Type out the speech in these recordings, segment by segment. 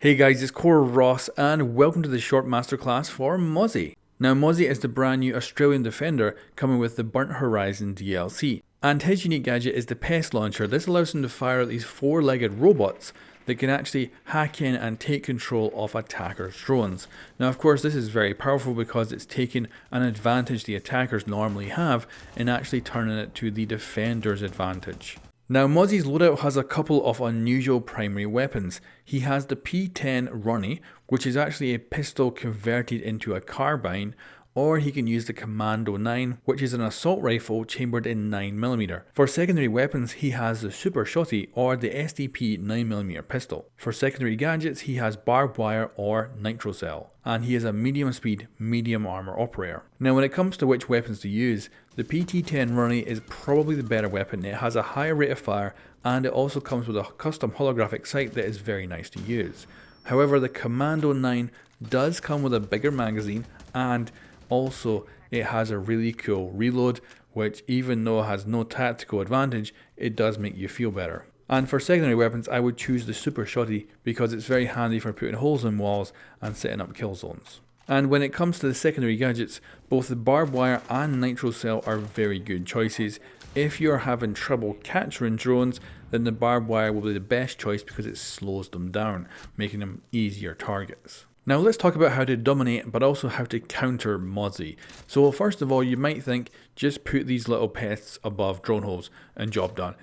Hey guys, it's Core Ross and welcome to the short masterclass for Mozzie. Now Mozzie is the brand new Australian defender coming with the Burnt Horizon DLC. And his unique gadget is the Pest Launcher. This allows him to fire at these four-legged robots that can actually hack in and take control of attackers' drones. Now of course this is very powerful because it's taking an advantage the attackers normally have and actually turning it to the defender's advantage. Now Mozzie's loadout has a couple of unusual primary weapons. He has the P10 Runny, which is actually a pistol converted into a carbine, or he can use the Commando 9, which is an assault rifle chambered in 9mm. For secondary weapons, he has the Super Shotty or the SDP 9mm pistol. For secondary gadgets, he has barbed wire or nitro cell, and he is a medium speed, medium armor operator. Now when it comes to which weapons to use, the PT-10 Runny is probably the better weapon. It has a higher rate of fire, and it also comes with a custom holographic sight that is very nice to use. However, the Commando 9 does come with a bigger magazine, and also it has a really cool reload, which even though it has no tactical advantage, it does make you feel better. And for secondary weapons, I would choose the Super Shotty because it's very handy for putting holes in walls and setting up kill zones. And when it comes to the secondary gadgets, both the barbed wire and nitro cell are very good choices. If you're having trouble capturing drones, then the barbed wire will be the best choice because it slows them down, making them easier targets. Now let's talk about how to dominate, but also how to counter Mozzie. So first of all, you might think, just put these little pests above drone holes and job done.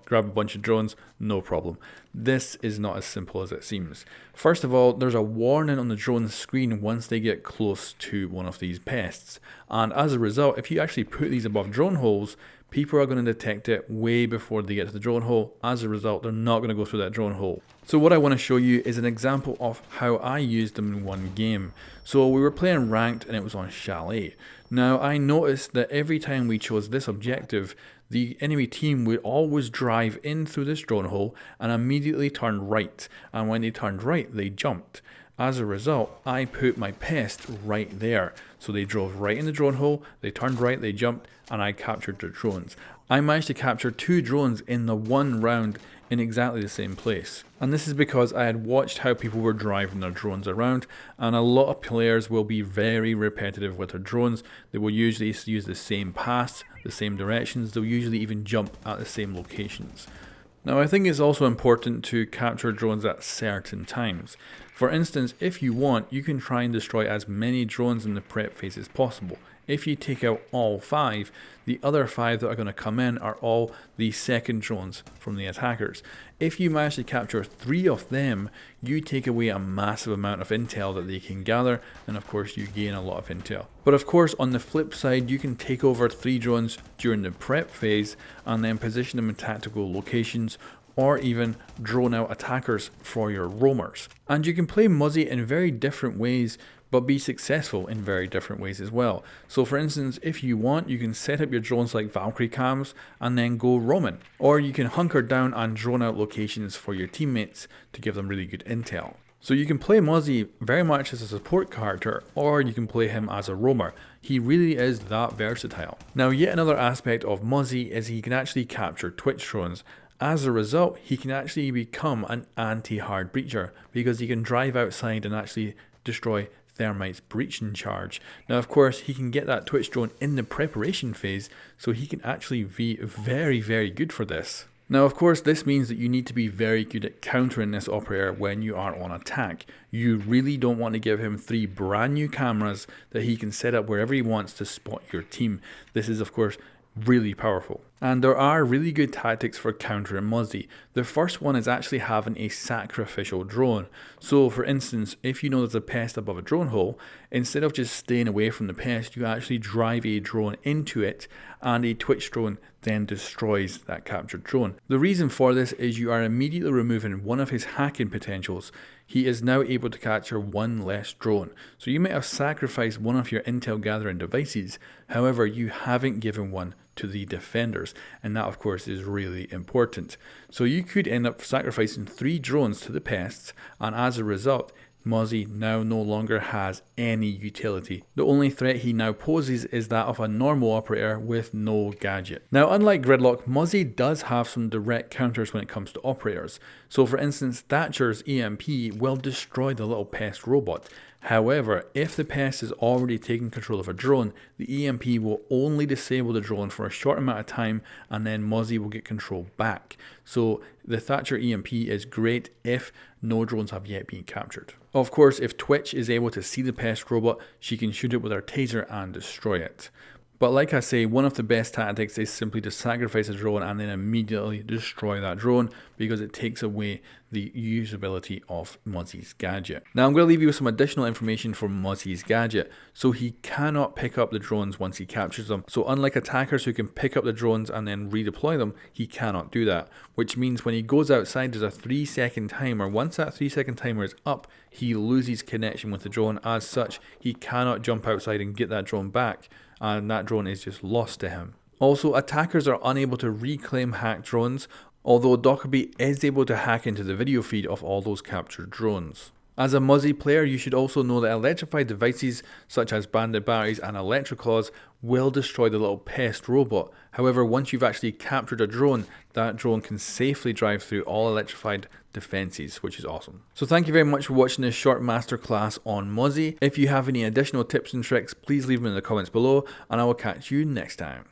Grab a bunch of drones, no problem. This is not as simple as it seems. First of all, there's a warning on the drone screen once they get close to one of these pests. And as a result, if you actually put these above drone holes, people are going to detect it way before they get to the drone hole. As a result, they're not going to go through that drone hole. So what I want to show you is an example of how I used them in one game. So we were playing ranked and it was on Chalet. Now I noticed that every time we chose this objective, the enemy team would always drive in through this drone hole and immediately turn right. And when they turned right, they jumped. As a result, I put my pest right there. So they drove right in the drone hole, they turned right, they jumped, and I captured their drones. I managed to capture 2 drones in the one round in exactly the same place. And this is because I had watched how people were driving their drones around, and a lot of players will be very repetitive with their drones. They will usually use the same paths, the same directions, they'll usually even jump at the same locations. Now I think it's also important to capture drones at certain times. For instance, if you want, you can try and destroy as many drones in the prep phase as possible. If you take out all 5, the other 5 that are going to come in are all the second drones from the attackers. If you manage to capture 3 of them, you take away a massive amount of intel that they can gather, and of course you gain a lot of intel. But of course on the flip side, you can take over 3 drones during the prep phase and then position them in tactical locations, or even drone out attackers for your roamers. And you can play Mozzie in very different ways, but be successful in very different ways as well. So for instance, if you want, you can set up your drones like Valkyrie cams and then go roaming. Or you can hunker down and drone out locations for your teammates to give them really good intel. So you can play Mozzie very much as a support character, or you can play him as a roamer. He really is that versatile. Now yet another aspect of Mozzie is he can actually capture Twitch drones. As a result, he can actually become an anti-hard breacher because he can drive outside and actually destroy Thermite's breaching charge. Now of course he can get that Twitch drone in the preparation phase, so he can actually be very, very good for this. Now of course this means that you need to be very good at countering this operator when you are on attack. You really don't want to give him 3 brand new cameras that he can set up wherever he wants to spot your team. This is of course really powerful. And there are really good tactics for countering Mozzie. The first one is actually having a sacrificial drone. So for instance, if you know there's a pest above a drone hole, instead of just staying away from the pest, you actually drive a drone into it, and a Twitch drone then destroys that captured drone. The reason for this is you are immediately removing one of his hacking potentials. He is now able to capture 1 less drone. So you might have sacrificed one of your intel gathering devices, however you haven't given one to the defenders, and that of course is really important. So you could end up sacrificing 3 drones to the pests, and as a result Mozzie now no longer has any utility. The only threat he now poses is that of a normal operator with no gadget. Now, unlike Gridlock, Mozzie does have some direct counters when it comes to operators. So for instance, Thatcher's EMP will destroy the little pest robot. However, if the pest is already taking control of a drone, the EMP will only disable the drone for a short amount of time, and then Mozzie will get control back. So the Thatcher EMP is great if no drones have yet been captured. Of course, if Twitch is able to see the pest robot, she can shoot it with her taser and destroy it. But like I say, one of the best tactics is simply to sacrifice a drone and then immediately destroy that drone, because it takes away the usability of Mozzie's gadget. Now I'm going to leave you with some additional information for Mozzie's gadget. So he cannot pick up the drones once he captures them. So unlike attackers who can pick up the drones and then redeploy them, he cannot do that. Which means when he goes outside, there's a 3-second timer. Once that 3-second timer is up, he loses connection with the drone. As such, he cannot jump outside and get that drone back, and that drone is just lost to him. Also, attackers are unable to reclaim hacked drones, although Dockerby is able to hack into the video feed of all those captured drones. As a Mozzie player, you should also know that electrified devices such as banded batteries and electroclaws will destroy the little pest robot. However, once you've actually captured a drone, that drone can safely drive through all electrified defenses, which is awesome. So thank you very much for watching this short masterclass on Mozzie. If you have any additional tips and tricks, please leave them in the comments below, and I will catch you next time.